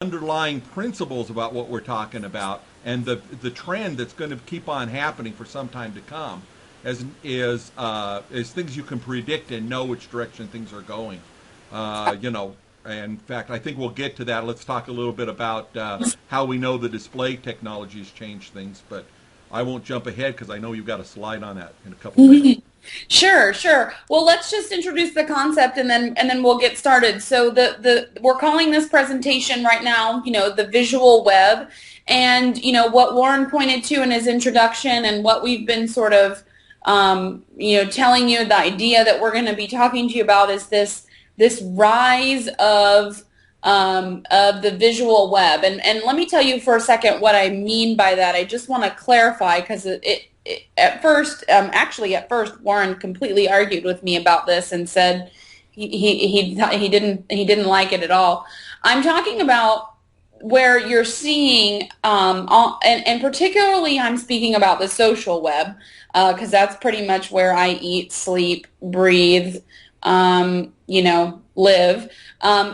underlying principles about what we're talking about and the trend that's going to keep on happening for some time to come is things you can predict and know which direction things are going. You know, and in fact, I think we'll get to that. Let's talk a little bit about how we know the display technology has changed things, but I won't jump ahead because I know you've got a slide on that in a couple of minutes. Sure, sure. Well, let's just introduce the concept and then we'll get started. So the we're calling this presentation right now, the visual web. And what Warren pointed to in his introduction and what we've been sort of telling you, the idea that we're going to be talking to you about is this rise of the visual web. And let me tell you for a second what I mean by that. I just want to clarify because at first, Warren completely argued with me about this and said he didn't like it at all. I'm talking about where you're seeing, and particularly I'm speaking about the social web, because that's pretty much where I eat, sleep, breathe, live,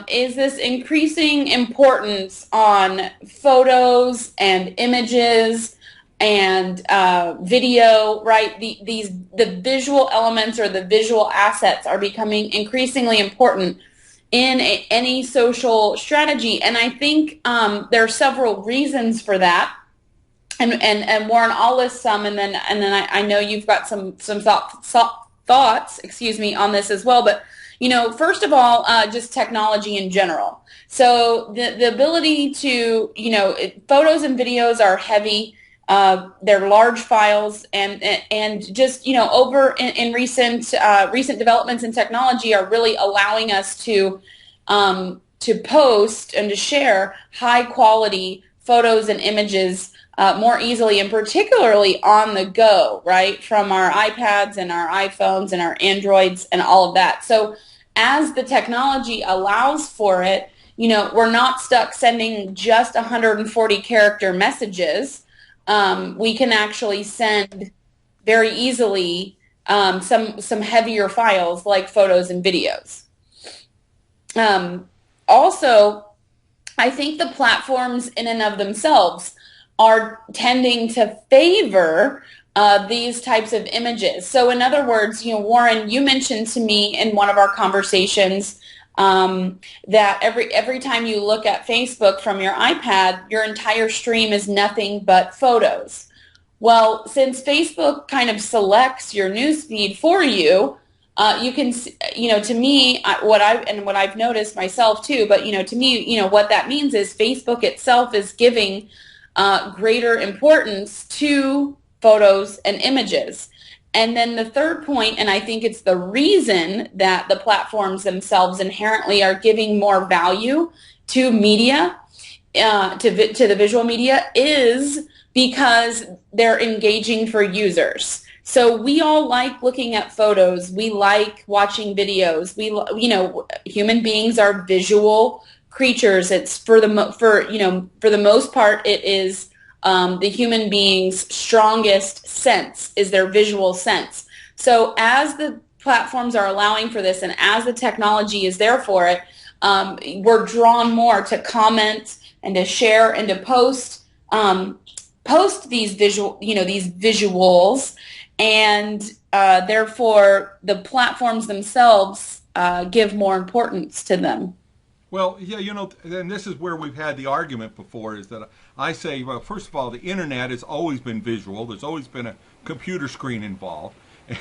is this increasing importance on photos and images and video, right? The visual elements or the visual assets are becoming increasingly important in any social strategy, and I think there are several reasons for that. And Warren, I'll list some, and then I know you've got some thoughts, excuse me, on this as well. But first of all, just technology in general. So the ability to photos and videos are heavy. They're large files, and just over in recent developments in technology are really allowing us to post and to share high quality photos and images more easily, and particularly on the go, right, from our iPads and our iPhones and our Androids and all of that. So as the technology allows for it, we're not stuck sending just 140 character messages. We can actually send very easily some heavier files like photos and videos. Also, I think the platforms in and of themselves are tending to favor these types of images. So in other words, Warren, you mentioned to me in one of our conversations that every time you look at Facebook from your iPad, your entire stream is nothing but photos. Well, since Facebook kind of selects your newsfeed for you, you can, to me, what I've noticed myself too, but to me, what that means is Facebook itself is giving greater importance to photos and images. And then the third point, and I think it's the reason that the platforms themselves inherently are giving more value to media, to the visual media, is because they're engaging for users. So we all like looking at photos. We like watching videos. Human beings are visual creatures. It's for the most part, it is the human being's strongest sense is their visual sense. So as the platforms are allowing for this, and as the technology is there for it, we're drawn more to comment and to share and to post these visuals, and therefore the platforms themselves give more importance to them. Well, yeah, and this is where we've had the argument before, is that I say, well, first of all, the internet has always been visual. There's always been a computer screen involved.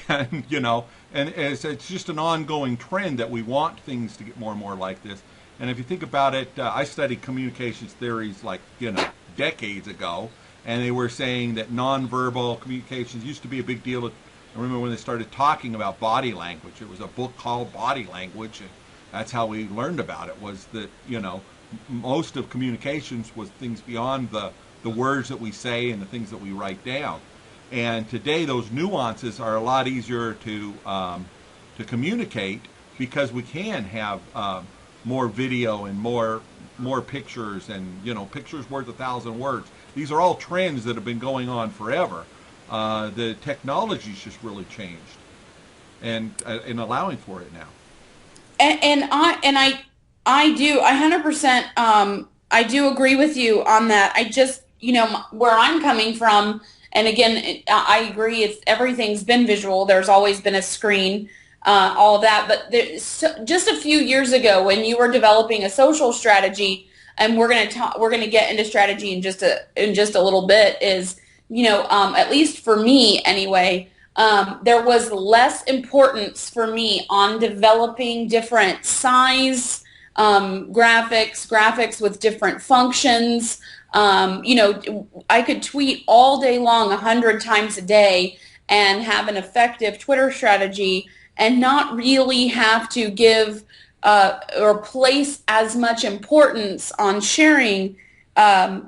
And, and it's just an ongoing trend that we want things to get more and more like this. And if you think about it, I studied communications theories decades ago, and they were saying that nonverbal communications used to be a big deal. I remember when they started talking about body language. It was a book called Body Language, and that's how we learned about it, was that, most of communications was things beyond the words that we say and the things that we write down. And today those nuances are a lot easier to communicate, because we can have more video and more pictures, and pictures worth 1,000 words. These are all trends that have been going on forever. The technology's just really changed, and in allowing for it now. And I 100% I do agree with you on that. I just, where I'm coming from, and again, I agree. It's everything's been visual. There's always been a screen, all of that. But just a few years ago, when you were developing a social strategy, and we're gonna get into strategy in just a little bit. Is at least for me anyway. There was less importance for me on developing different size graphics with different functions. I could tweet all day long 100 times a day and have an effective Twitter strategy and not really have to give or place as much importance on sharing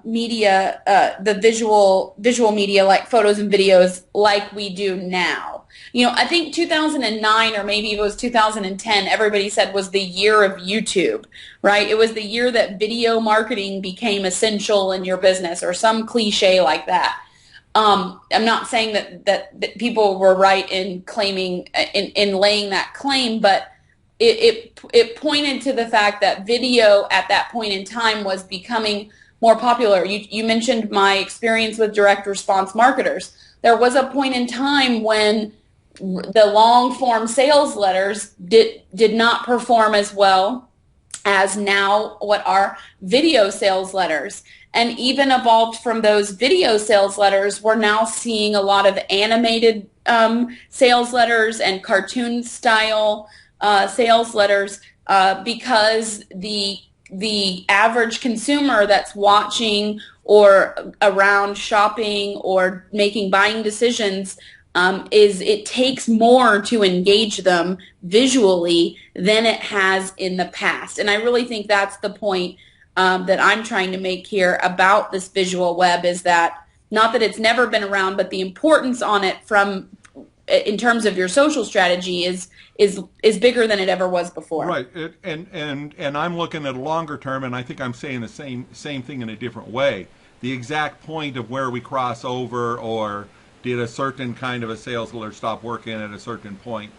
media, the visual media like photos and videos like we do now. I think 2009 or maybe it was 2010, everybody said was the year of YouTube, right? It was the year that video marketing became essential in your business or some cliche like that. I'm not saying that people were right in claiming, in laying that claim, but it pointed to the fact that video at that point in time was becoming more popular. You mentioned my experience with direct response marketers. There was a point in time when the long form sales letters did not perform as well as now what are video sales letters. And even evolved from those video sales letters, we're now seeing a lot of animated sales letters and cartoon style sales letters because the average consumer that's watching or around shopping or making buying decisions it takes more to engage them visually than it has in the past. And I really think that's the point that I'm trying to make here about this visual web, is that not that it's never been around, but the importance on it in terms of your social strategy is bigger than it ever was before. Right, and I'm looking at a longer term, and I think I'm saying the same thing in a different way. The exact point of where we cross over, or did a certain kind of a sales letter stop working at a certain point,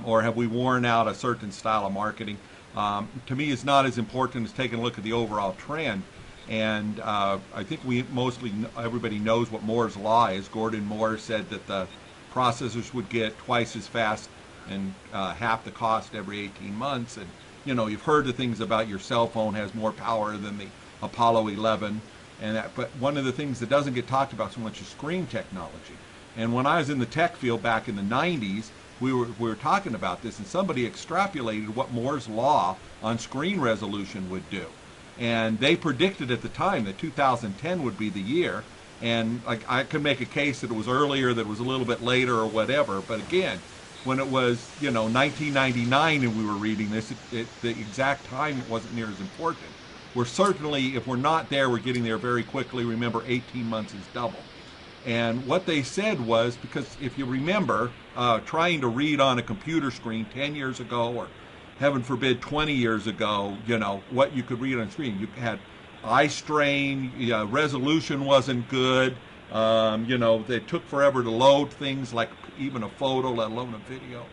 or have we worn out a certain style of marketing? To me, is not as important as taking a look at the overall trend. And I think everybody knows what Moore's law is. Gordon Moore said that the processors would get twice as fast and half the cost every 18 months. And you've heard the things about your cell phone has more power than the Apollo 11, but one of the things that doesn't get talked about so much is screen technology. And when I was in the tech field back in the 90s, we were talking about this, and somebody extrapolated what Moore's law on screen resolution would do. And they predicted at the time that 2010 would be the year. And I could make a case that it was earlier, that it was a little bit later or whatever. But again, when it was 1999 and we were reading this, the exact time wasn't near as important. We're certainly, if we're not there, we're getting there very quickly. Remember, 18 months is double. And what they said was, because if you remember, trying to read on a computer screen 10 years ago, or heaven forbid 20 years ago, what you could read on screen, you had eye strain, resolution wasn't good, they took forever to load things like even a photo, let alone a video.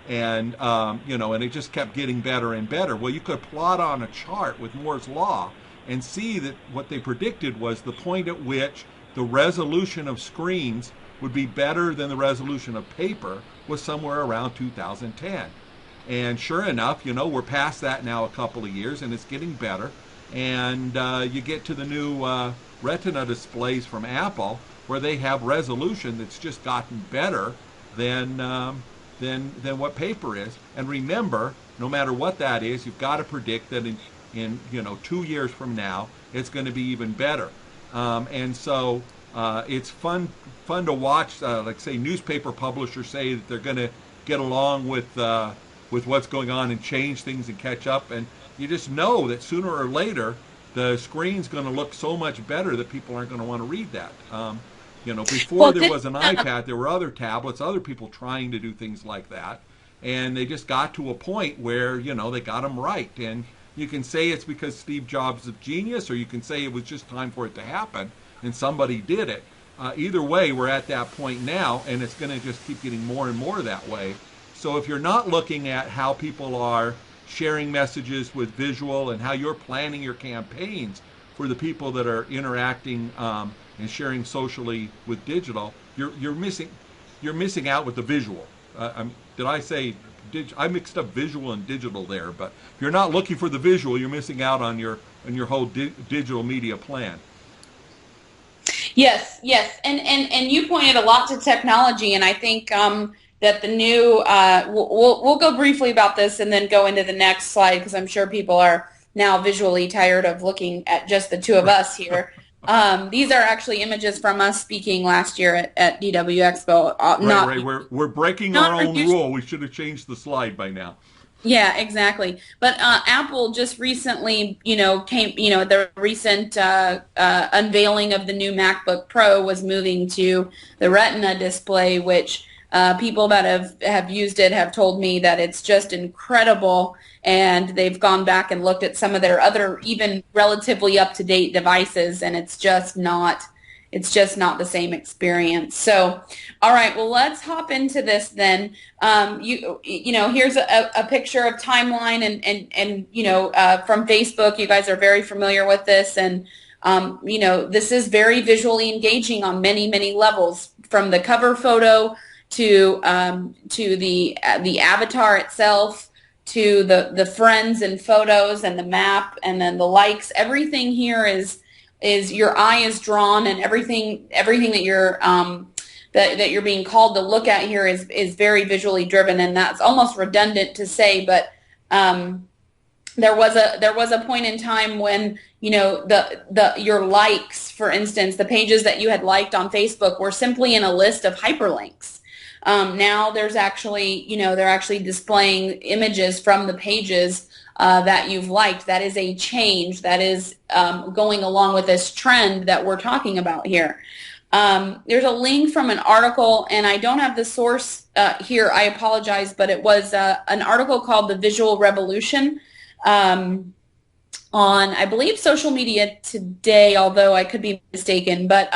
And, and it just kept getting better and better. Well, you could plot on a chart with Moore's law and see that what they predicted was the point at which the resolution of screens would be better than the resolution of paper was somewhere around 2010. And sure enough, we're past that now a couple of years, and it's getting better. And you get to the new Retina displays from Apple, where they have resolution that's just gotten better than what paper is. And remember, no matter what that is, you've got to predict that in 2 years from now, it's going to be even better. And so it's fun to watch, like say, newspaper publishers say that they're going to get along with what's going on and change things and catch up. And you just know that sooner or later the screen's going to look so much better that people aren't going to want to read that. Before there was an iPad, there were other tablets, other people trying to do things like that, and they just got to a point where they got them right. And you can say it's because Steve Jobs is a genius, or you can say it was just time for it to happen and somebody did it. Either way, we're at that point now, and it's going to just keep getting more and more that way. So if you're not looking at how people are sharing messages with visual and how you're planning your campaigns for the people that are interacting and sharing socially with digital, you're missing out with the visual. Did I say? I mixed up visual and digital there, but if you're not looking for the visual, you're missing out on your whole digital media plan. Yes, yes, and you pointed a lot to technology, and I think that the new we'll go briefly about this and then go into the next slide because I'm sure people are now visually tired of looking at just the two of us here. These are actually images from us speaking last year at DW Expo. Right. We're breaking our own rule. We should have changed the slide by now. Yeah, exactly. But Apple just recently, the recent unveiling of the new MacBook Pro was moving to the Retina display, which people that have used it have told me that it's just incredible. And they've gone back and looked at some of their other even relatively up-to-date devices, and it's just not the same experience. So, all right, well, let's hop into this then. Here's a picture of timeline and from Facebook. You guys are very familiar with this, and this is very visually engaging on many, many levels, from the cover photo to the avatar itself, to the friends and photos and the map and then the likes. Everything here is your eye is drawn, and everything that you're that you're being called to look at here is very visually driven, and that's almost redundant to say, but there was a point in time when your likes, for instance, the pages that you had liked on Facebook were simply in a list of hyperlinks. Now there's actually they're actually displaying images from the pages that you've liked. That is a change that is going along with this trend that we're talking about here. There's a link from an article, and I don't have the source here. I apologize, but it was an article called "The Visual Revolution" on, I believe, Social Media Today, although I could be mistaken. But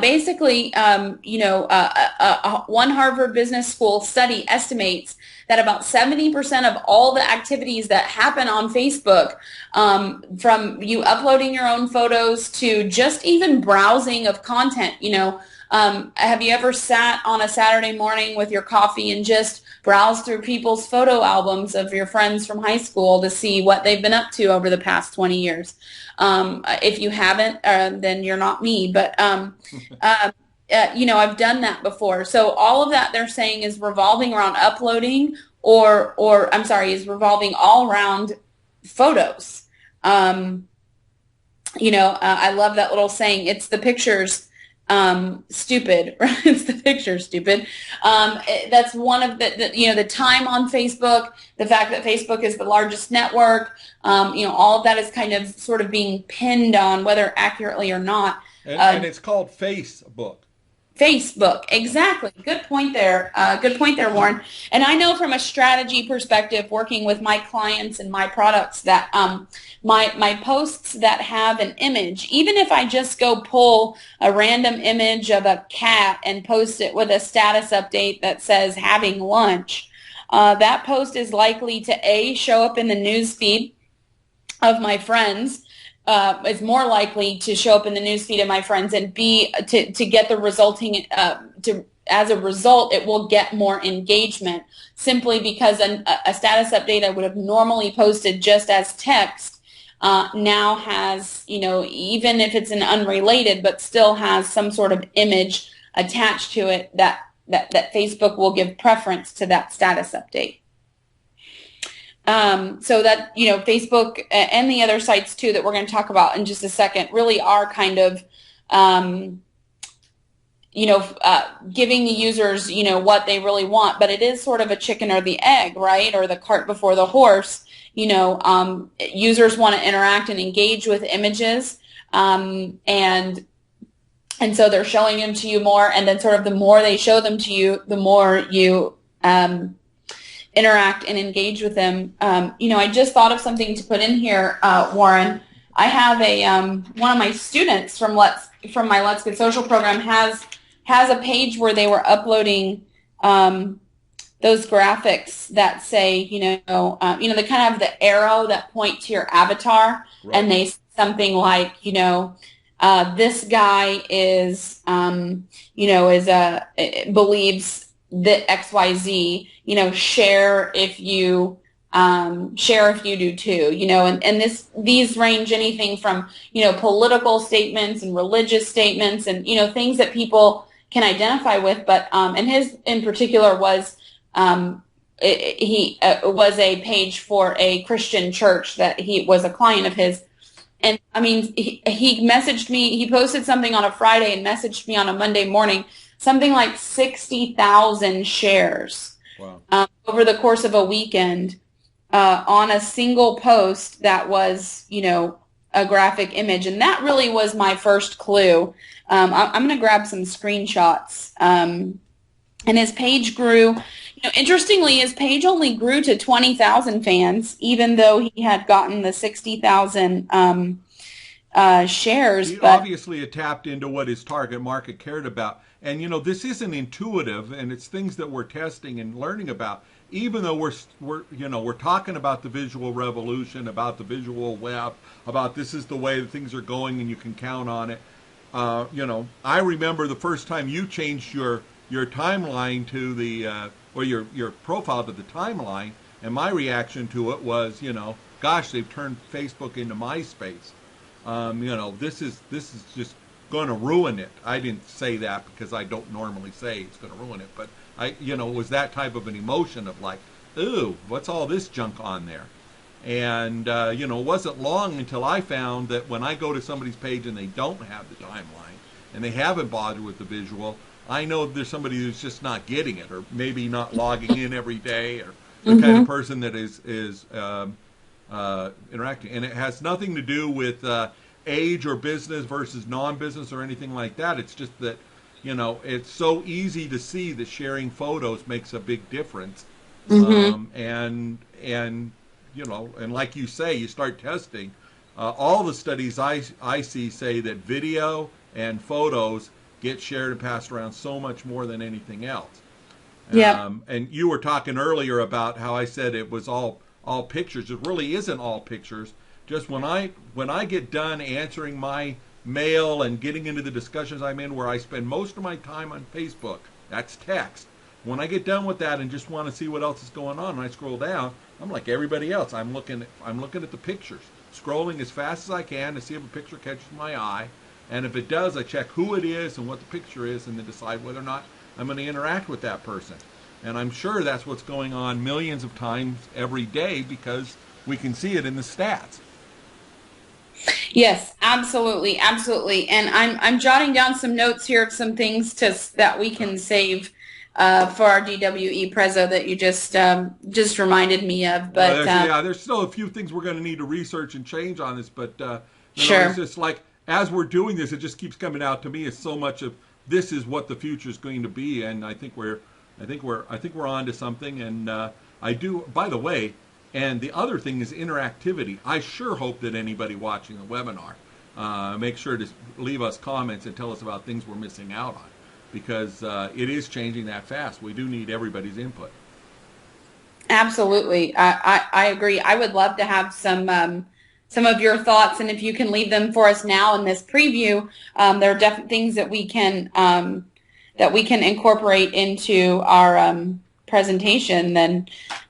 basically, one Harvard Business School study estimates that about 70% of all the activities that happen on Facebook, from you uploading your own photos to just even browsing of content, have you ever sat on a Saturday morning with your coffee and just browsed through people's photo albums of your friends from high school to see what they've been up to over the past 20 years? If you haven't, then you're not me, but I've done that before. So all of that they're saying is revolving around uploading is revolving all around photos. I love that little saying, it's the pictures, stupid, right? It's the picture, stupid. That's one of the time on Facebook, the fact that Facebook is the largest network, all of that is kind of sort of being pinned on, whether accurately or not. And it's called Facebook. Facebook, exactly. Good point there. Warren. And I know from a strategy perspective, working with my clients and my products, that my posts that have an image, even if I just go pull a random image of a cat and post it with a status update that says having lunch, that post is likely to show up in the news feed of my friends. Is more likely to show up in the newsfeed of my friends, and B, to get the resulting, as a result, it will get more engagement, simply because a status update I would have normally posted just as text now has, even if it's an unrelated, but still has some sort of image attached to it that Facebook will give preference to that status update. So that, Facebook and the other sites too that we're going to talk about in just a second really are kind of, giving the users, what they really want, but it is sort of a chicken or the egg, right? Or the cart before the horse. Users want to interact and engage with images, and so they're showing them to you more, and then sort of the more they show them to you, the more you, interact and engage with them. I just thought of something to put in here, Warren. I have one of my students from my Let's Get Social program has a page where they were uploading those graphics that say, they kind of have the arrow that point to your avatar, right. And they something like, this guy is, believes that XYZ, share if you do too, and these range anything from, political statements and religious statements and, things that people can identify with. But, and his in particular was, he was a page for a Christian church that he was a client of his. And I mean, he messaged me, he posted something on a Friday and messaged me on a Monday morning, something like 60,000 shares. Wow. Over the course of a weekend on a single post that was, a graphic image. And that really was my first clue. I'm going to grab some screenshots. And his page grew. Interestingly, his page only grew to 20,000 fans, even though he had gotten the 60,000 shares. He obviously had tapped into what his target market cared about. And, this isn't intuitive, and it's things that we're testing and learning about. Even though we're talking about the visual revolution, about the visual web, about this is the way that things are going and you can count on it. I remember the first time you changed your timeline to the or your profile to the timeline, and my reaction to it was, gosh, they've turned Facebook into MySpace. This is just going to ruin it. I didn't say that because I don't normally say it's going to ruin it, but it was that type of an emotion of like, ooh, what's all this junk on there? And it wasn't long until I found that when I go to somebody's page and they don't have the timeline and they haven't bothered with the visual, I know there's somebody who's just not getting it, or maybe not logging in every day, or the kind of person that is interacting. And it has nothing to do with age or business versus non-business or anything like that. It's just that, it's so easy to see that sharing photos makes a big difference. And like you say, you start testing. All the studies I see say that video and photos get shared and passed around so much more than anything else. Yeah. And you were talking earlier about how I said it was all pictures. It really isn't all pictures. Just when I get done answering my mail and getting into the discussions I'm in, where I spend most of my time on Facebook, that's text. When I get done with that and just want to see what else is going on, and I scroll down, I'm like everybody else. I'm looking at the pictures, scrolling as fast as I can to see if a picture catches my eye. And if it does, I check who it is and what the picture is, and then decide whether or not I'm going to interact with that person. And I'm sure that's what's going on millions of times every day because we can see it in the stats. Yes, absolutely, absolutely. And I'm jotting down some notes here of some things that we can save for our DWE Prezzo that you just reminded me of. But there's still a few things we're going to need to research and change on this. But sure. It's just like, as we're doing this, it just keeps coming out to me as so much of this is what the future is going to be, and I think we're on to something. And I do, by the way, and the other thing is interactivity. I sure hope that anybody watching the webinar make sure to leave us comments and tell us about things we're missing out on, because it is changing that fast. We do need everybody's input. Absolutely, I agree. I would love to have some of your thoughts, and if you can leave them for us now in this preview, there are definitely things that we can incorporate into our presentation.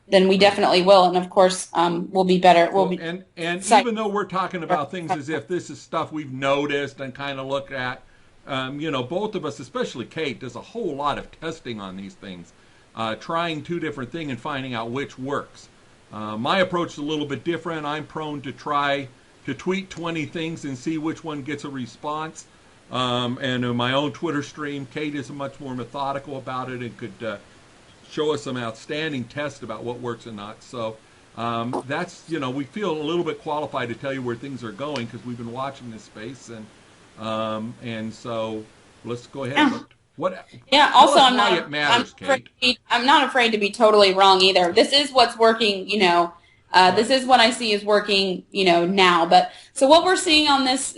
Then we definitely will, and of course we'll be better. And even though we're talking about things as if this is stuff we've noticed and kind of looked at, both of us, especially Kate, does a whole lot of testing on these things, trying two different things and finding out which works. My approach is a little bit different. I'm prone to try to tweet 20 things and see which one gets a response. And in my own Twitter stream, Kate is much more methodical about it and could show us some outstanding tests about what works and not. So that's, we feel a little bit qualified to tell you where things are going because we've been watching this space. And so let's go ahead. Also, I'm not afraid to be totally wrong either. This is what's working, this is what I see is working, now. But so what we're seeing on this,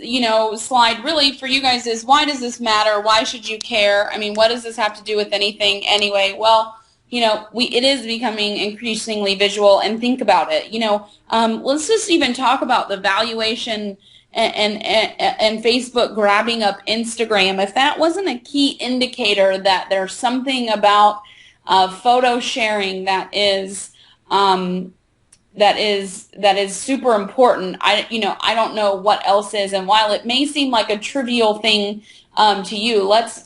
slide really for you guys is, why does this matter? Why should you care? I mean, what does this have to do with anything anyway? Well, it is becoming increasingly visual, and think about it. Let's just even talk about the valuation and Facebook grabbing up Instagram, if that wasn't a key indicator that there's something about photo sharing that is super important, I don't know what else is. And while it may seem like a trivial thing to you, let's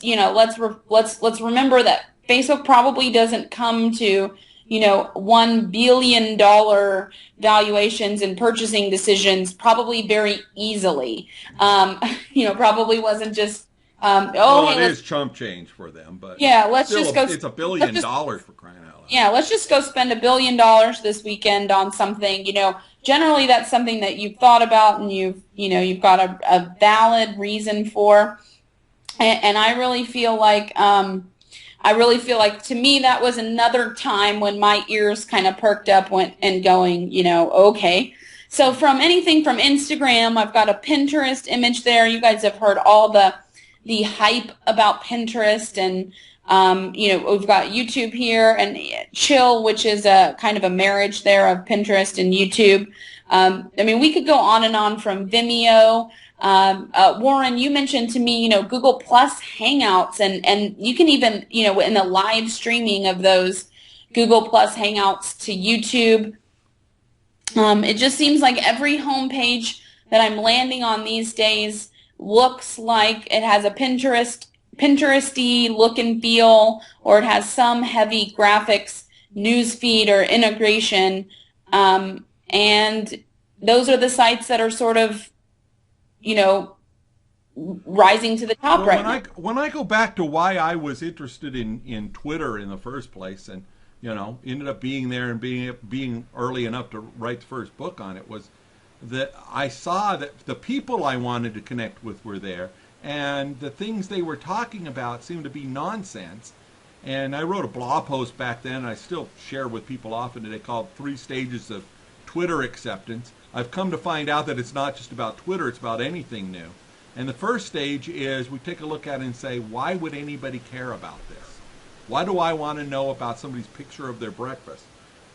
remember that Facebook probably doesn't come to $1 billion valuations and purchasing decisions probably very easily. Probably wasn't just it is chump change for them, but yeah, it's $1 billion for crying out loud. Yeah, let's just go spend $1 billion this weekend on something. Generally that's something that you've thought about and you've got a valid reason for. And I really feel like to me that was another time when my ears kind of perked up and going, okay. So from anything from Instagram, I've got a Pinterest image there. You guys have heard all the hype about Pinterest, and we've got YouTube here and Chill, which is a kind of a marriage there of Pinterest and YouTube. We could go on and on from Vimeo. Warren, you mentioned to me, Google Plus Hangouts, and you can even, in the live streaming of those Google Plus Hangouts to YouTube. It just seems like every homepage that I'm landing on these days looks like it has a Pinteresty look and feel, or it has some heavy graphics, newsfeed, or integration. And those are the sites that are sort of, rising to the top right now. When I go back to why I was interested in Twitter in the first place, and ended up being there and being early enough to write the first book on it, was that I saw that the people I wanted to connect with were there, and the things they were talking about seemed to be nonsense. And I wrote a blog post back then, and I still share with people often today, called 3 Stages of Twitter Acceptance. I've come to find out that it's not just about Twitter, it's about anything new. And the first stage is we take a look at it and say, why would anybody care about this? Why do I want to know about somebody's picture of their breakfast?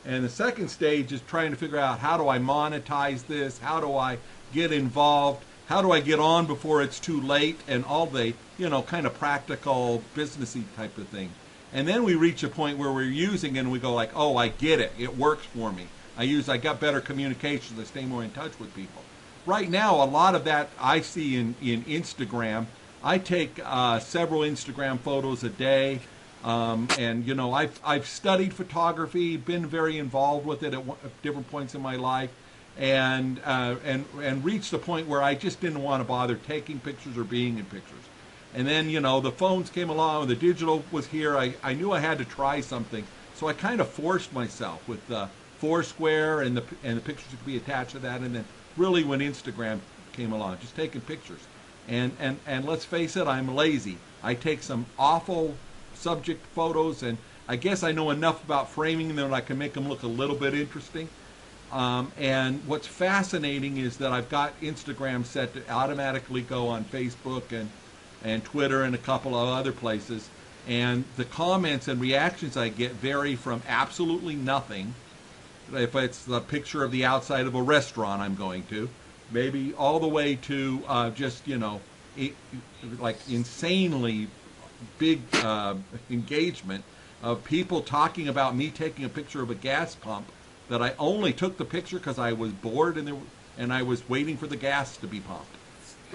And the second stage is trying to figure out, how do I monetize this? How do I get involved? How do I get on before it's too late? And all the, kind of practical, businessy type of thing. And then we reach a point where we're using it and we go like, oh, I get it. It works for me. I got better communications. I stay more in touch with people. Right now, a lot of that I see in Instagram. I take several Instagram photos a day. And I've studied photography, been very involved with it at different points in my life, and reached the point where I just didn't want to bother taking pictures or being in pictures. And then the phones came along, the digital was here. I knew I had to try something, so I kind of forced myself with the Foursquare and the pictures that could be attached to that. And then really when Instagram came along, just taking pictures. And let's face it, I'm lazy. I take some awful subject photos, and I guess I know enough about framing them that I can make them look a little bit interesting. And what's fascinating is that I've got Instagram set to automatically go on Facebook and Twitter and a couple of other places, and the comments and reactions I get vary from absolutely nothing, if it's the picture of the outside of a restaurant I'm going to, maybe all the way to just like insanely big engagement of people talking about me taking a picture of a gas pump, that I only took the picture because I was bored and I was waiting for the gas to be pumped.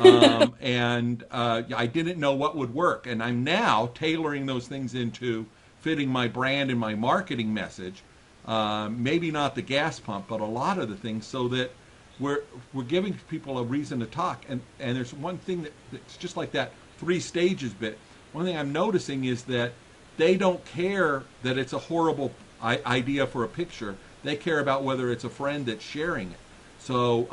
I didn't know what would work, and I'm now tailoring those things into fitting my brand and my marketing message. Maybe not the gas pump, but a lot of the things, so that we're giving people a reason to talk. And there's one thing that's just like that 3 stages bit. One thing I'm noticing is that they don't care that it's a horrible idea for a picture. They care about whether it's a friend that's sharing it. So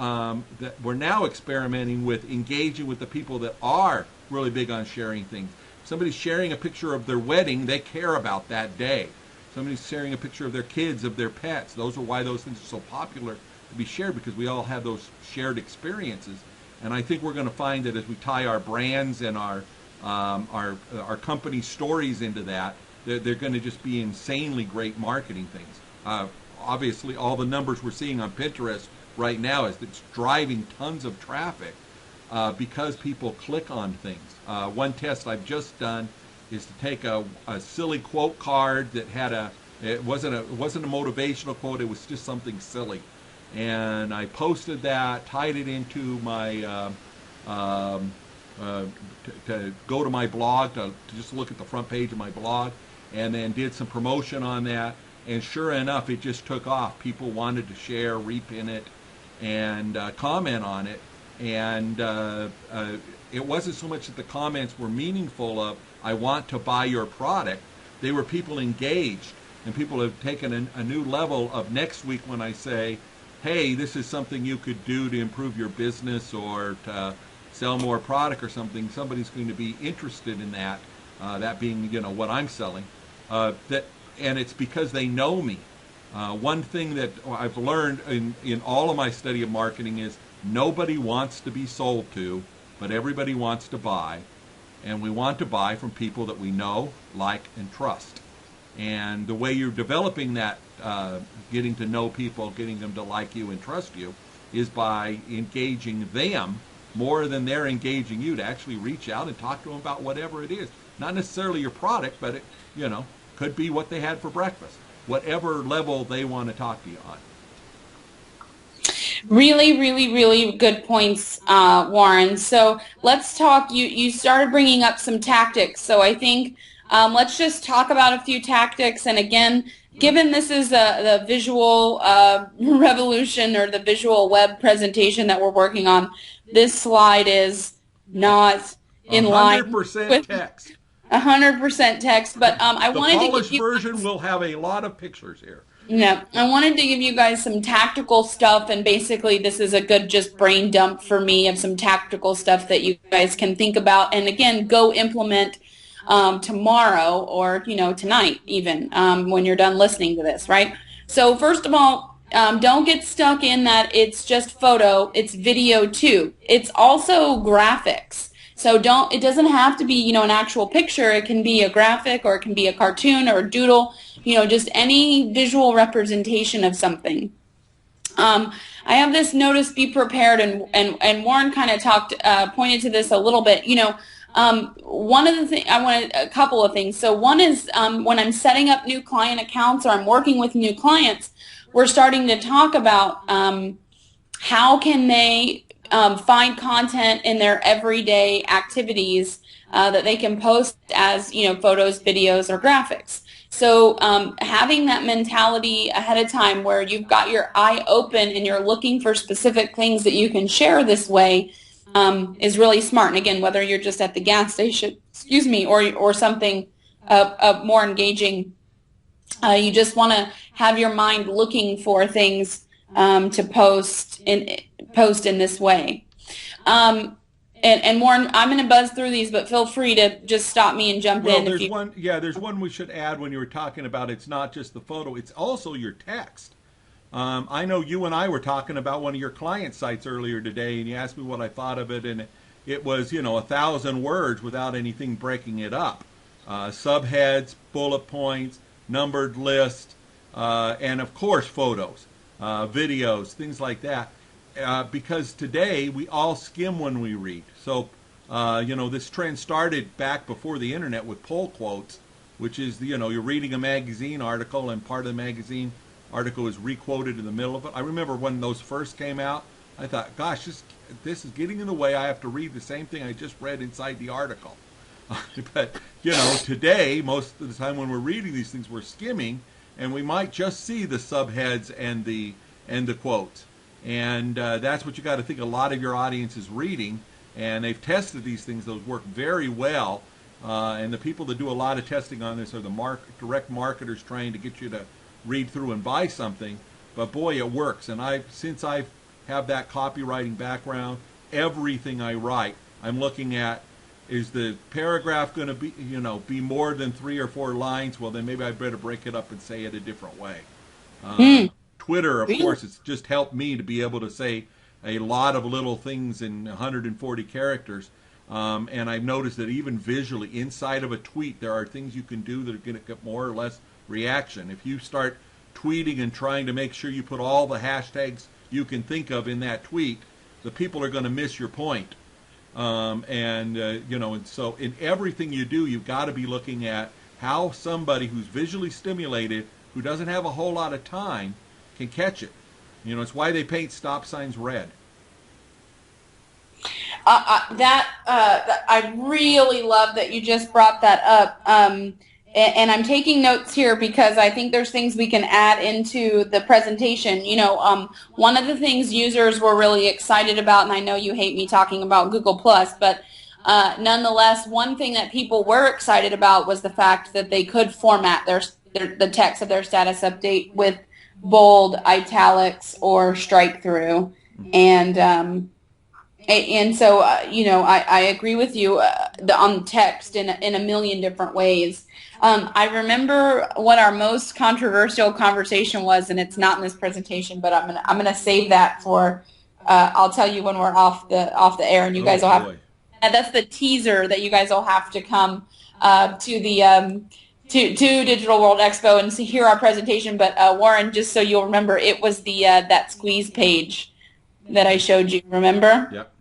that we're now experimenting with engaging with the people that are really big on sharing things. If somebody's sharing a picture of their wedding, they care about that day. Somebody's sharing a picture of their kids, of their pets. Those are why those things are so popular to be shared, because we all have those shared experiences. And I think we're going to find that as we tie our brands and our company stories into that, they're going to just be insanely great marketing things. Obviously, all the numbers we're seeing on Pinterest right now is it's driving tons of traffic. because people click on things. One test I've just done is to take a silly quote card that had it wasn't a motivational quote, it was just something silly. And I posted that, tied it into my, to go to my blog, to just look at the front page of my blog, and then did some promotion on that. And sure enough, it just took off. People wanted to share, repin it, and comment on it. And it wasn't so much that the comments were meaningful of, I want to buy your product. They were people engaged. And people have taken a new level of next week when I say, hey, this is something you could do to improve your business or to sell more product or something. Somebody's going to be interested in that, that being, what I'm selling. And it's because they know me. One thing that I've learned in all of my study of marketing is nobody wants to be sold to, but everybody wants to buy. And we want to buy from people that we know, like, and trust. And the way you're developing that, getting to know people, getting them to like you and trust you, is by engaging them more than they're engaging you, to actually reach out and talk to them about whatever it is. Not necessarily your product, but it, could be what they had for breakfast. Whatever level they want to talk to you on. Really, really, really good points, Warren. So let's talk. You started bringing up some tactics. So I think let's just talk about a few tactics. And again, given this is the visual revolution or the visual web presentation that we're working on, this slide is not in line 100% with text. 100% text. But I wanted to The polished give you version will have a lot of pictures here. Yeah, I wanted to give you guys some tactical stuff, and basically this is a good just brain dump for me of some tactical stuff that you guys can think about, and again, go implement tomorrow or, tonight even, when you're done listening to this, right? So first of all, don't get stuck in that it's just photo, it's video too. It's also graphics. So it doesn't have to be, an actual picture. It can be a graphic, or it can be a cartoon or a doodle, just any visual representation of something. I have this notice, be prepared, and Warren kind of pointed to this a little bit. One of the things, I wanted a couple of things. So one is when I'm setting up new client accounts or I'm working with new clients, we're starting to talk about how can they find content in their everyday activities that they can post as, photos, videos, or graphics. So having that mentality ahead of time where you've got your eye open and you're looking for specific things that you can share this way is really smart. And again, whether you're just at the gas station, or something more engaging, you just want to have your mind looking for things to post in this way. And Warren, I'm going to buzz through these, but feel free to just stop me and jump in. There's one we should add when you were talking about it's not just the photo, it's also your text. I know you and I were talking about one of your client sites earlier today, and you asked me what I thought of it, and it was, 1,000 words without anything breaking it up. Subheads, bullet points, numbered list, and of course photos, videos, things like that. Because today we all skim when we read. So, this trend started back before the internet with pull quotes, which is, you're reading a magazine article and part of the magazine article is requoted in the middle of it. I remember when those first came out, I thought, gosh, this is getting in the way. I have to read the same thing I just read inside the article. But, today, most of the time when we're reading these things, we're skimming, and we might just see the subheads and the quotes. And that's what you got to think a lot of your audience is reading. And they've tested these things. Those work very well. And the people that do a lot of testing on this are the direct marketers trying to get you to read through and buy something. But boy, it works. And since I have that copywriting background, everything I write, I'm looking at, is the paragraph going to be more than 3 or 4 lines? Well, then maybe I better break it up and say it a different way. Twitter, of course, it's just helped me to be able to say a lot of little things in 140 characters. And I've noticed that even visually, inside of a tweet, there are things you can do that are going to get more or less reaction. If you start tweeting and trying to make sure you put all the hashtags you can think of in that tweet, the people are going to miss your point. And so in everything you do, you've got to be looking at how somebody who's visually stimulated, who doesn't have a whole lot of time, can catch it. It's why they paint stop signs red. I really love that you just brought that up. And I'm taking notes here because I think there's things we can add into the presentation. One of the things users were really excited about, and I know you hate me talking about Google Plus, but nonetheless, one thing that people were excited about was the fact that they could format the text of their status update with bold, italics, or strike through. And so, I agree with you on text in a million different ways. I remember what our most controversial conversation was, and it's not in this presentation, but I'm gonna save that for. I'll tell you when we're off the air, and you guys will have. And that's the teaser that you guys will have to come to the to Digital World Expo and hear our presentation. But Warren, just so you'll remember, it was the that squeeze page that I showed you. Remember? Yep.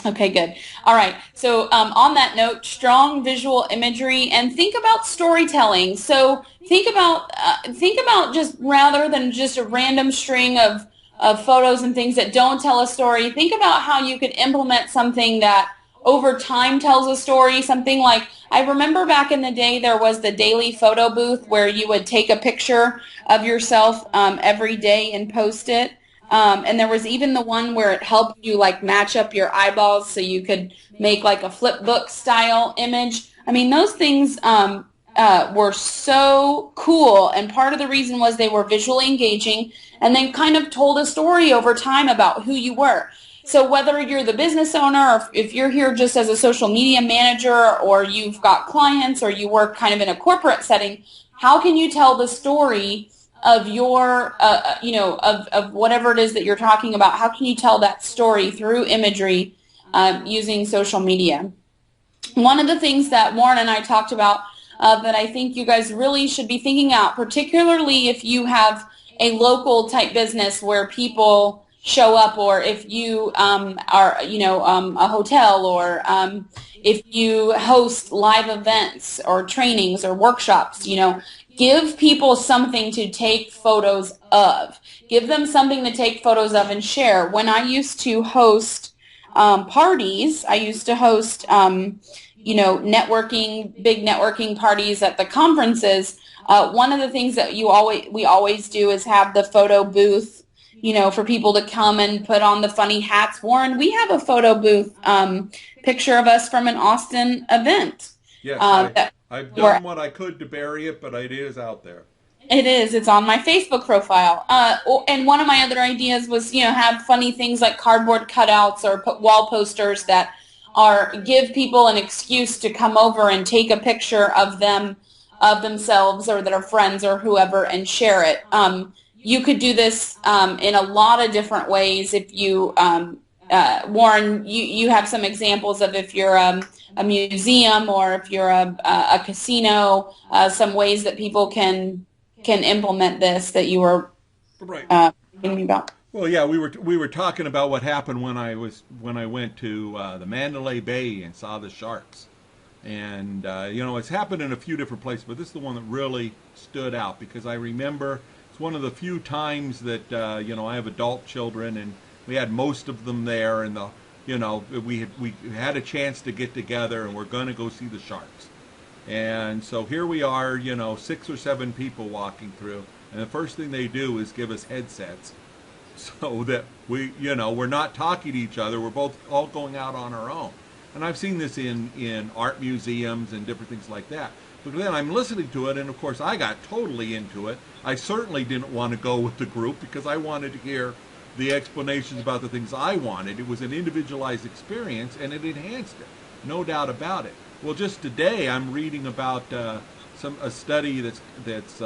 Okay, good. All right. So on that note, strong visual imagery, and think about storytelling. So think about just rather than just a random string of photos and things that don't tell a story. Think about how you could implement something that over time tells a story. Something like, I remember back in the day there was the daily photo booth where you would take a picture of yourself every day and post it. And there was even the one where it helped you like match up your eyeballs so you could make like a flip book style image. I mean, those things were so cool, and part of the reason was they were visually engaging, and they kind of told a story over time about who you were. So whether you're the business owner, or if you're here just as a social media manager, or you've got clients, or you work kind of in a corporate setting, how can you tell the story of your, of whatever it is that you're talking about? How can you tell that story through imagery using social media? One of the things that Warren and I talked about that I think you guys really should be thinking out, particularly if you have a local type business where people show up, or if you are, a hotel, or if you host live events or trainings or workshops, give people something to take photos of. Give them something to take photos of and share. When I used to host parties, I used to host, big networking parties at the conferences. One of the things that we always do is have the photo booth, for people to come and put on the funny hats. Warren, we have a photo booth picture of us from an Austin event. Yes, I've done what I could to bury it, but it is out there. It is. It's on my Facebook profile. And one of my other ideas was, have funny things like cardboard cutouts or put wall posters that give people an excuse to come over and take a picture of themselves or their friends or whoever and share it. You could do this in a lot of different ways. If you, Warren, you have some examples of if you're a museum, or if you're a casino, some ways that people can implement this that you were thinking about. Well, yeah, we were talking about what happened when I went to the Mandalay Bay and saw the sharks, and it's happened in a few different places, but this is the one that really stood out because I remember it's one of the few times that I have adult children, and we had most of them there, and we had a chance to get together, and we're going to go see the sharks. And so here we are, 6 or 7 people walking through, and the first thing they do is give us headsets so that we're not talking to each other. We're both all going out on our own. And I've seen this in art museums and different things like that. But then I'm listening to it, and of course I got totally into it. I certainly didn't want to go with the group because I wanted to hear the explanations about the things I wanted. It was an individualized experience, and it enhanced it, no doubt about it. Well, just today I'm reading about a study that's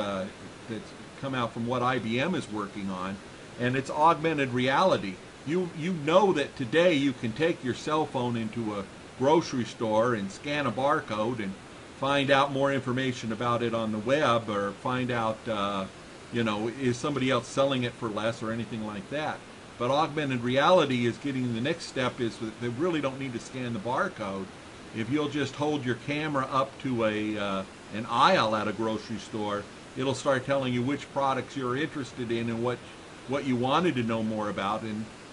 come out from what IBM is working on, and it's augmented reality. You know that today you can take your cell phone into a grocery store and scan a barcode and find out more information about it on the web, or find out is somebody else selling it for less or anything like that. But augmented reality is getting the next step is that they really don't need to scan the barcode. If you'll just hold your camera up to an aisle at a grocery store, it'll start telling you which products you're interested in and what you wanted to know more about.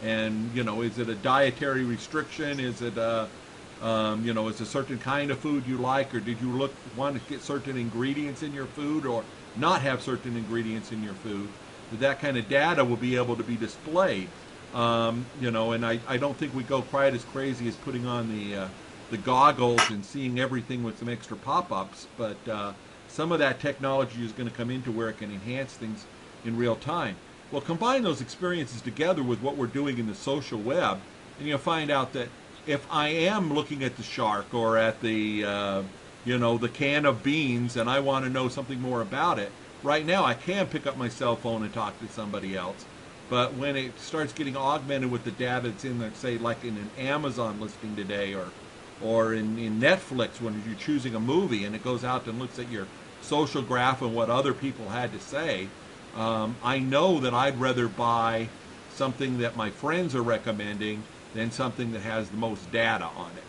And you know, is it a dietary restriction? Is it you know, is a certain kind of food you like, or did you want to get certain ingredients in your food or not have certain ingredients in your food? That kind of data will be able to be displayed. You know, and I don't think we go quite as crazy as putting on the goggles and seeing everything with some extra pop-ups, but some of that technology is going to come into where it can enhance things in real time. Well, combine those experiences together with what we're doing in the social web, and you'll find out that if I am looking at the shark or at the you know, the can of beans and I want to know something more about it, right now I can pick up my cell phone and talk to somebody else. But when it starts getting augmented with the data that's in there, say like in an Amazon listing today, or in Netflix when you're choosing a movie and it goes out and looks at your social graph and what other people had to say, I know that I'd rather buy something that my friends are recommending than something that has the most data on it.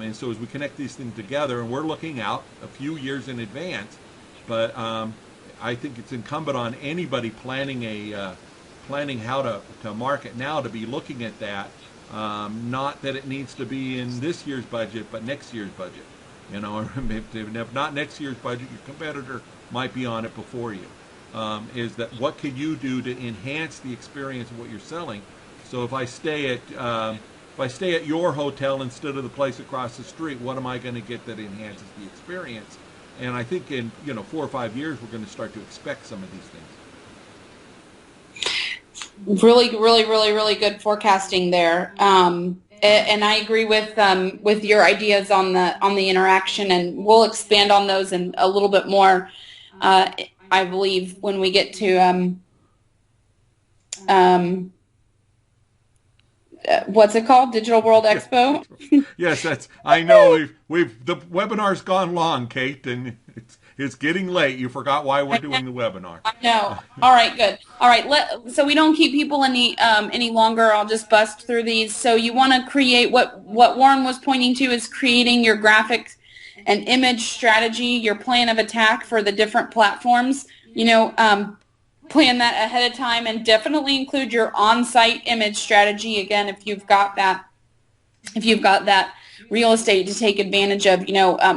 And so as we connect these things together, and we're looking out a few years in advance, but I think it's incumbent on anybody planning how to market now to be looking at that. Not that it needs to be in this year's budget, but next year's budget. You know, if not next year's budget, your competitor might be on it before you. Is that what can you do to enhance the experience of what you're selling? So if I stay at your hotel instead of the place across the street, what am I going to get that enhances the experience? And I think in 4 or 5 years, we're going to start to expect some of these things. Really good forecasting there. And I agree with your ideas on the interaction, and we'll expand on those in a little bit more. I believe when we get to what's it called? Digital World Expo. Yes, I know the webinar's gone long, Kate, and it's getting late. You forgot why we're doing the webinar. I know. All right, good. All right, so we don't keep people any longer. I'll just bust through these. So you want to create what Warren was pointing to is creating your graphic and image strategy, your plan of attack for the different platforms. Plan that ahead of time, and definitely include your on-site image strategy. Again, if you've got that real estate to take advantage of.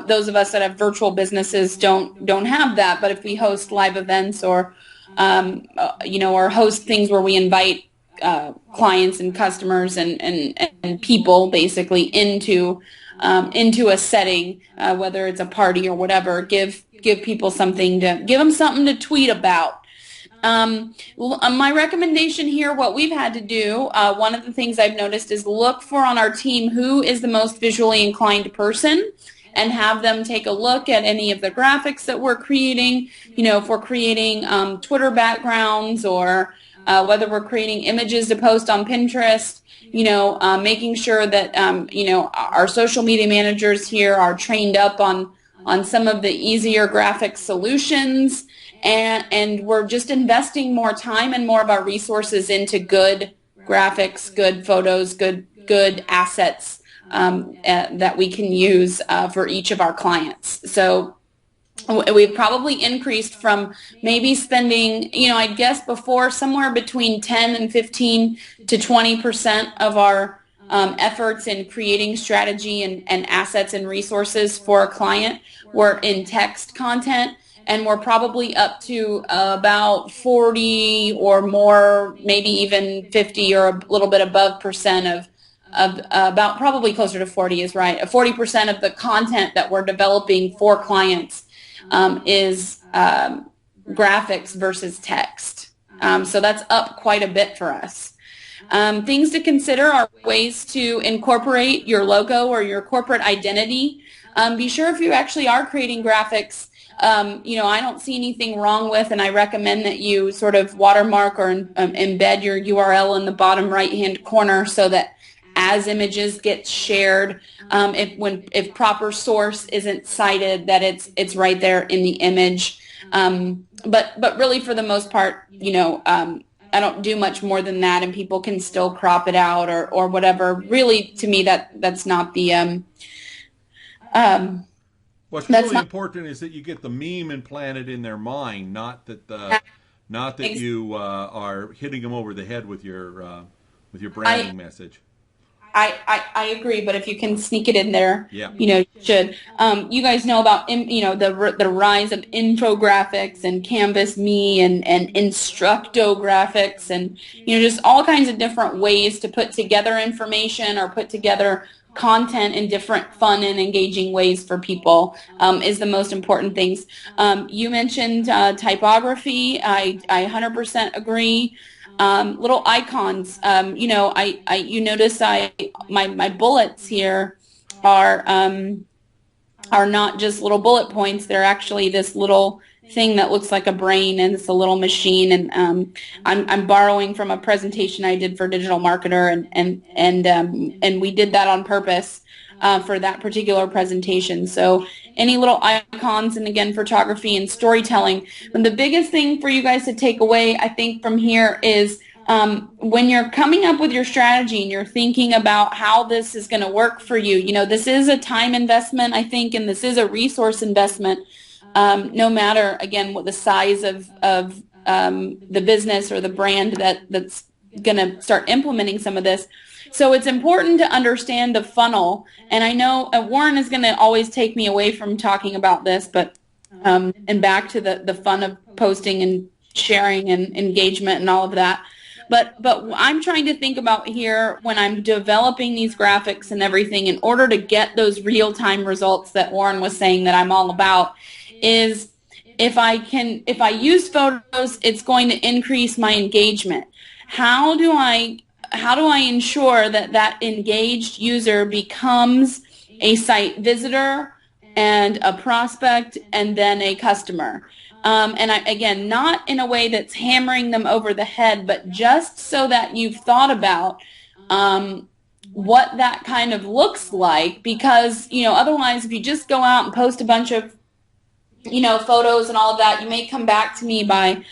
Those of us that have virtual businesses don't have that, but if we host live events or or host things where we invite clients and customers and people basically into a setting, whether it's a party or whatever, give people something to tweet about. My recommendation here, what we've had to do, one of the things I've noticed is look for on our team who is the most visually inclined person and have them take a look at any of the graphics that we're creating, if we're creating Twitter backgrounds or whether we're creating images to post on Pinterest, making sure that, our social media managers here are trained up on some of the easier graphic solutions. And we're just investing more time and more of our resources into good graphics, good photos, good assets that we can use for each of our clients. So we've probably increased from maybe spending, I guess before somewhere between 10 and 15 to 20% of our efforts in creating strategy and assets and resources for a client were in text content. And we're probably up to about 40 or more, maybe even 50 or a little bit above percent of about probably closer to 40 is right. 40% of the content that we're developing for clients is graphics versus text. So that's up quite a bit for us. Things to consider are ways to incorporate your logo or your corporate identity. Be sure if you actually are creating graphics, I don't see anything wrong with, and I recommend that you sort of watermark or embed your URL in the bottom right-hand corner so that as images get shared, if proper source isn't cited, that it's right there in the image. But really, for the most part, don't do much more than that, and people can still crop it out or whatever. Really, to me, that's not the What's that's really not important is that you get the meme implanted in their mind, not that you are hitting them over the head with your branding message. I agree, but if you can sneak it in there, Yeah. you should. You guys know about, the rise of infographics and Canvas Me and Instructographics and, just all kinds of different ways to put together information or put together content in different fun and engaging ways for people is the most important things. You mentioned typography. I 100% agree. Little icons. You notice my bullets here are not just little bullet points. They're actually this little thing that looks like a brain, and it's a little machine. And I'm borrowing from a presentation I did for Digital Marketer, and we did that on purpose for that particular presentation. So any little icons, and again, photography and storytelling. And the biggest thing for you guys to take away, I think, from here is when you're coming up with your strategy and you're thinking about how this is going to work for you, this is a time investment, I think, and this is a resource investment, no matter, again, what the size of the business or the brand that's going to start implementing some of this. So it's important to understand the funnel. And I know Warren is going to always take me away from talking about this, but and back to the fun of posting and sharing and engagement and all of that. But I'm trying to think about here when I'm developing these graphics and everything, in order to get those real-time results that Warren was saying that I'm all about, is if I use photos, it's going to increase my engagement. How do I ensure that engaged user becomes a site visitor and a prospect and then a customer? And again, not in a way that's hammering them over the head, but just so that you've thought about what that kind of looks like. Because, otherwise, if you just go out and post a bunch of photos and all of that, you may come back to me by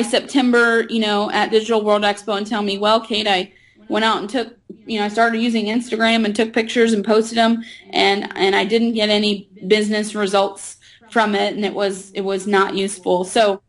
September, at Digital World Expo and tell me, well, Kate, I went out and took, I started using Instagram and took pictures and posted them, and I didn't get any business results from it, and it was not useful. So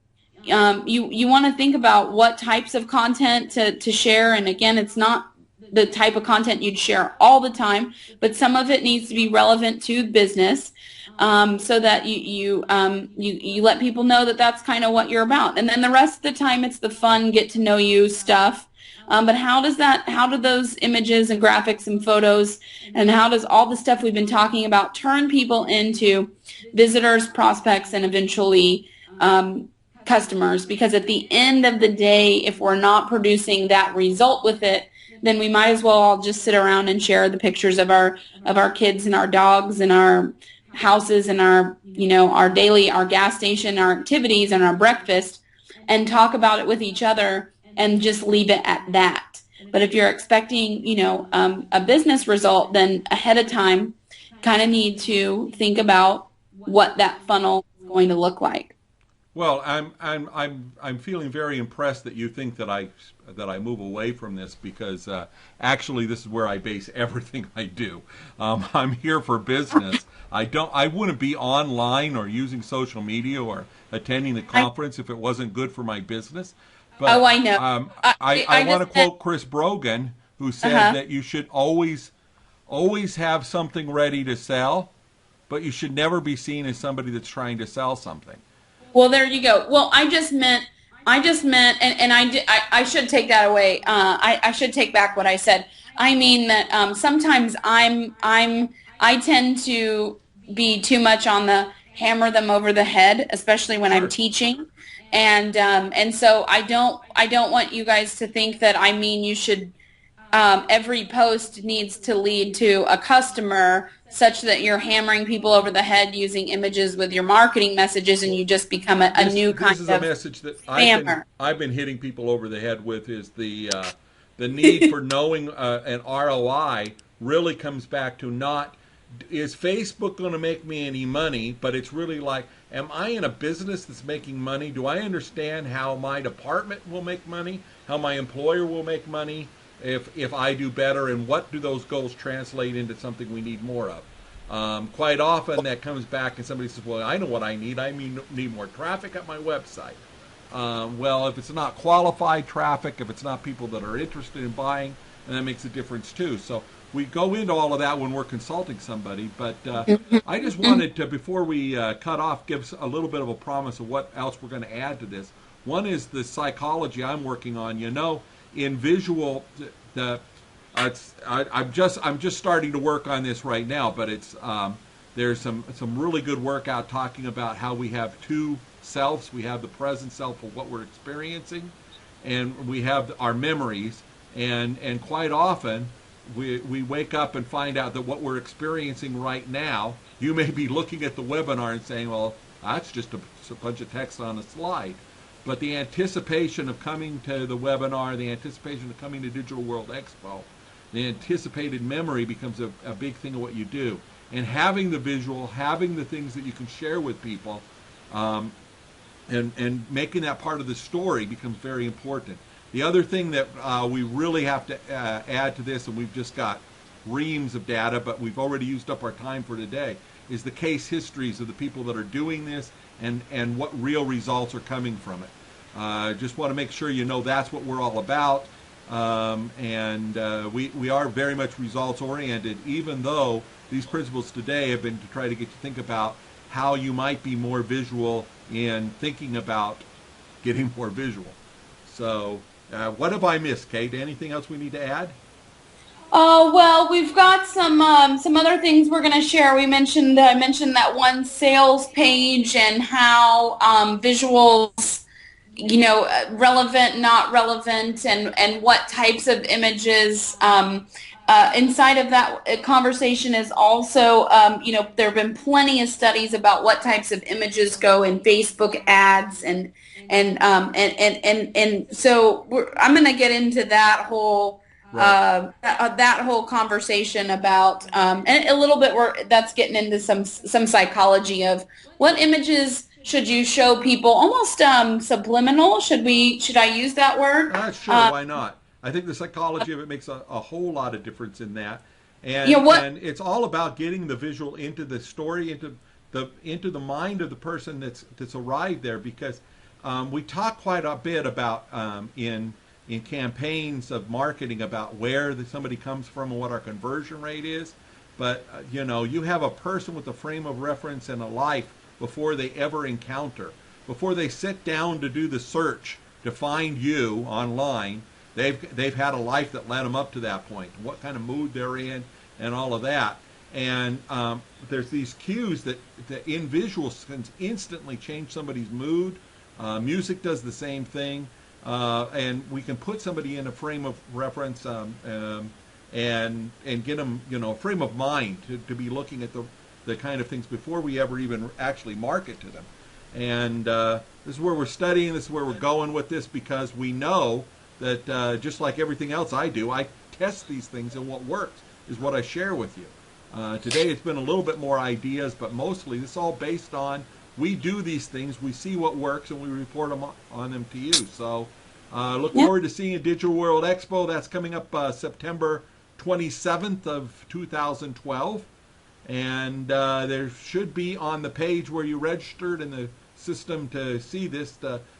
you want to think about what types of content to share, and again, it's not the type of content you'd share all the time, but some of it needs to be relevant to business, so that you let people know that that's kind of what you're about. And then the rest of the time, it's the fun, get to know you stuff. But how do those images and graphics and photos, and how does all the stuff we've been talking about turn people into visitors, prospects, and eventually customers? Because at the end of the day, if we're not producing that result with it, then we might as well all just sit around and share the pictures of our kids and our dogs and our houses and our gas station, our activities, and our breakfast, and talk about it with each other and just leave it at that. But if you're expecting, a business result, then ahead of time, kind of need to think about what that funnel is going to look like. Well, I'm feeling very impressed that you think that I move away from this, because actually this is where I base everything I do. I'm here for business. I wouldn't be online or using social media or attending the conference if it wasn't good for my business. But, I know. I want to quote Chris Brogan, who said that you should always have something ready to sell, but you should never be seen as somebody that's trying to sell something. Well, there you go. Well, I just meant, and I should take that away. I should take back what I said. I mean that sometimes I tend to be too much on the hammer them over the head, especially when I'm teaching. And so I don't want you guys to think that I mean you should, every post needs to lead to a customer, such that you're hammering people over the head using images with your marketing messages, and you just become a new kind of This is a message that I've been hitting people over the head with, is the need for knowing an ROI really comes back to not, is Facebook going to make me any money, but it's really like, am I in a business that's making money? Do I understand how my department will make money? how my employer will make money if I do better, and what do those goals translate into something we need more of. Quite often that comes back and somebody says, well, I know what I need. I need more traffic at my website. Well, if it's not qualified traffic, if it's not people that are interested in buying, and that makes a difference too. So we go into all of that when we're consulting somebody, but I just wanted to, before we cut off, give a little bit of a promise of what else we're going to add to this. One is the psychology I'm working on. You know, in visual, I'm just starting to work on this right now, but it's there's some really good work out talking about how we have two selves. We have the present self of what we're experiencing, and we have our memories, and quite often we wake up and find out that what we're experiencing right now, you may be looking at the webinar and saying, well, that's just a bunch of text on a slide. But the anticipation of coming to the webinar, the anticipation of coming to Digital World Expo, the anticipated memory becomes a big thing of what you do. And having the visual, having the things that you can share with people, and making that part of the story becomes very important. The other thing that we really have to add to this, and we've just got reams of data, but we've already used up our time for today, is the case histories of the people that are doing this and what real results are coming from it. Just want to make sure you know that's what we're all about. We are very much results oriented, even though these principles today have been to try to get you to think about how you might be more visual in thinking about getting more visual. So what have I missed, Kate? Anything else we need to add? Well, we've got some other things we're going to share. I mentioned that one sales page and how visuals, you know, relevant, not relevant, and what types of images. Inside of that conversation is also, you know, there have been plenty of studies about what types of images go in Facebook ads, and so I'm going to get into that whole. Right. That whole conversation about and a little bit that's getting into some psychology of what images should you show people, almost subliminal. Should I use that word? Sure, why not? I think the psychology of it makes a whole lot of difference in that, and and it's all about getting the visual into the story, into the mind of the person that's arrived there, because we talk quite a bit about in campaigns of marketing about where somebody comes from and what our conversion rate is. But, you know, you have a person with a frame of reference and a life before they ever encounter. Before they sit down to do the search to find you online, they've had a life that led them up to that point, what kind of mood they're in and all of that. And there's these cues that in visuals can instantly change somebody's mood. Music does the same thing. And we can put somebody in a frame of reference and get them, you know, a frame of mind to be looking at the kind of things before we ever even actually market to them. And this is where we're studying, this is where we're going with this, because we know that just like everything else I do, I test these things, and what works is what I share with you. Today it's been a little bit more ideas, but mostly this is all based on we do these things, we see what works, and we report them on them to you. So look forward to seeing you at Digital World Expo. That's coming up September 27th of 2012. And there should be on the page where you registered in the system to see this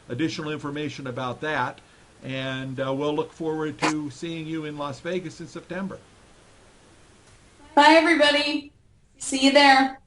additional information about that. And we'll look forward to seeing you in Las Vegas in September. Bye, everybody. See you there.